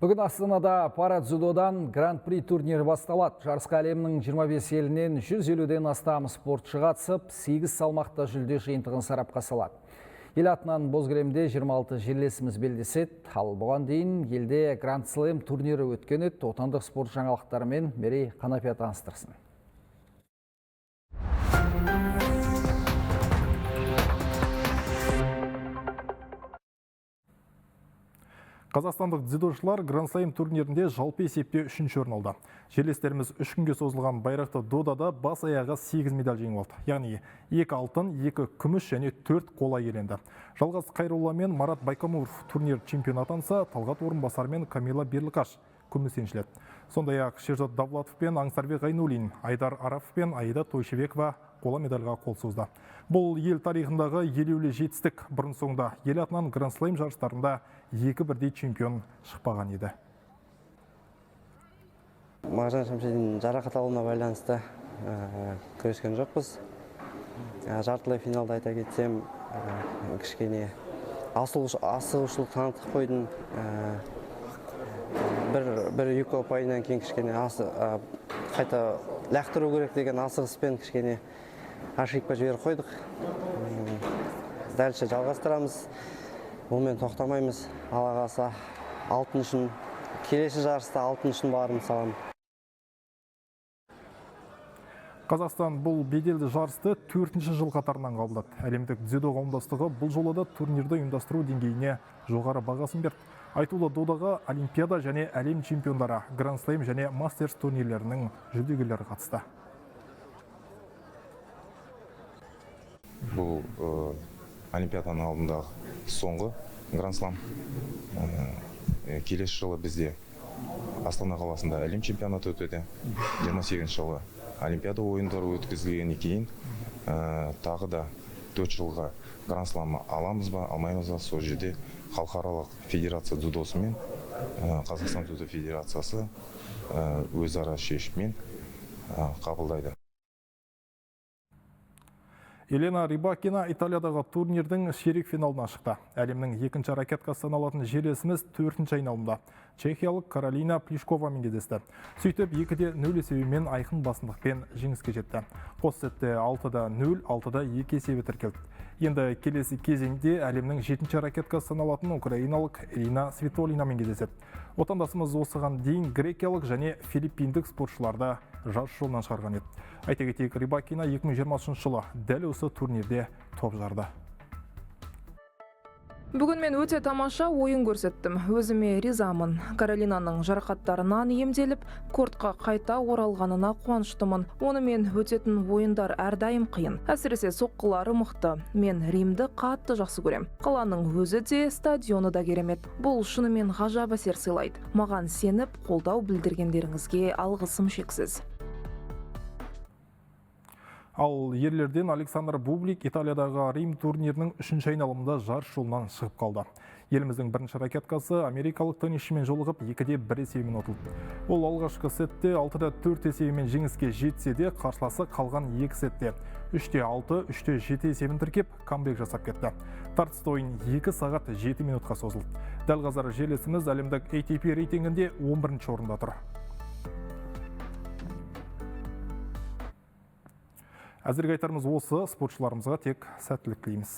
Бүгін Астанада пара-дзюдодан гран-при турнирі басталады. Жарысқа әлемнің 25 елінен 150-ден астам спортшы қатысып, 8 салмақта жүлде жиынтығын сарапқа салады. Ел атынан Бозгіремде 26 жерлесіміз белдеседі. Ал бұған дейін елде гранд-слем турнирі өткен еді. Отандық спорт жаңалықтарымен Мерей Қанапия таныстырсын. Қазақстандық дзюдошылар гранд-слем турнирінде жалпы есепте 3-ші орын алды. Жерлестеріміз 3 күнге созылған байрақты додада бас аяғы 8 медаль жеңіп алды. Яғни 2 алтын, 2 күміс және 4 қола иеленді. Жалғас Қайролла мен Марат Байкомуров турнир чемпионы атанса, Талғат Орынбасар мен Камила Берліқаш күміс еншіледі. Сондай-ақ Шерзат Давлатов пен Аңсарбек Айнуллин, Айдар Арафов пен Аида Тойшыбекова қола медальға қол созды. Бұл ел тарихындағы елеулі жетістік. Бұрын соңында ел атынан гранд-слем жарыстарында 2 бірдей чемпион шықпаған еді. Мағжан Шамшидин жарақат алуына байланысты күрескен жоқпыз. Жартылай финалда айта кетсем, кішкене асығушылық танытып қойдым. Бір-екі ұпайынан кейін кішкене қайта лақтыру керек деген асығыспен кішкене ошибка жіберіп қойдық. Дальше жалғастырамыз. Бұнымен тоқтамаймыз. Алла қаласа алтын үшін, келесі жарыста алтын үшін барымды саламын. Қазақстан бұл беделді жарысты 4-ші жыл қатарынан қабылдады. Әлемдік дзюдо қауымдастығы бұл жолы да турнирді ұйымдастыру деңгейіне жоғары бағасын берді. Айтулы додаға Олимпиада және әлем чемпиондары, гранд-слем және мастерс турнирлерінің жүлдегерлері қатысты. Бұл Олимпиаданың алдындағы соңғы гранд-слем. Келесі жылы бізде Астана қаласында әлем чемпионаты өтеді. 28 жылы Олимпиада ойындары өткізілгеннен кейін тағы да 4 жылға гранд-слем аламыз ба, алмаймыз ба, сол жерде халықаралық федерация дзюдосы мен Қазақстан дзюдо федерациясы өзара шешіммен қабылдайды. Елена Рибакина Италиядағы турнирдің ширек финалына шықты. Әлемнің 2-ші ракеткасы саналатын жерлесіміз 4-ші айналымда чехиялық Каролина Плишковамен кездесті. Сөйтіп 2-0 есебімен айқын басымдықпен жеңіске жетті. Қос сетте 6-0, 6-2 есебі тіркелді. Енді келесі кезеңде әлемнің 7-ші ракеткасы саналатын украиналық Ирина Свитолинамен кездеседі. Отандасымыз осыған дейін грекиялық және филиппиндік спортшыларды жарыс жолынан шығарған еді. Айта кетейік, Рибакина 2020 жылы дәл осы турнирде топ жарды. Бүгін мен өте тамаша ойын көрсеттім. Өзіме ризамын. Каролинаның жарақаттарынан емделіп, кортқа қайта оралғанына қуаныштымын. Онымен өтетін ойындар әрдайым қиын. Әсіресе соққылары мықты. Мен Римді қатты жақсы көрем. Қаланың өзі де, стадионы да керемет. Бұл шынымен ғажап әсер сыйлайды. Маған сеніп, қолдау білдіргендеріңізге алғысым шексіз. Ал ерлерден Александр Бублик Италиядағы Рим турнирінің 3-ші айналымында жарыс жолынан шығып қалды. Еліміздің 1-ші ракеткасы америкалық теннисшімен жолығып 2-1 есебімен ұтылды. Ол алғашқы сетте 6-4 есебімен жеңіске жетсе де, қарсыласы қалған 2 сетте 3-6, 3-7 есебін тіркеп, камбэк жасап кетті. Тартысты ойын 2 сағат 7 минутқа созылды. Дәл қазір жерлесіміз әлемдік ATP рейтингінде 11-ші орында тұр. Әзірге айтарымыз осы, спортшыларымызға тек сәттілік тілейміз.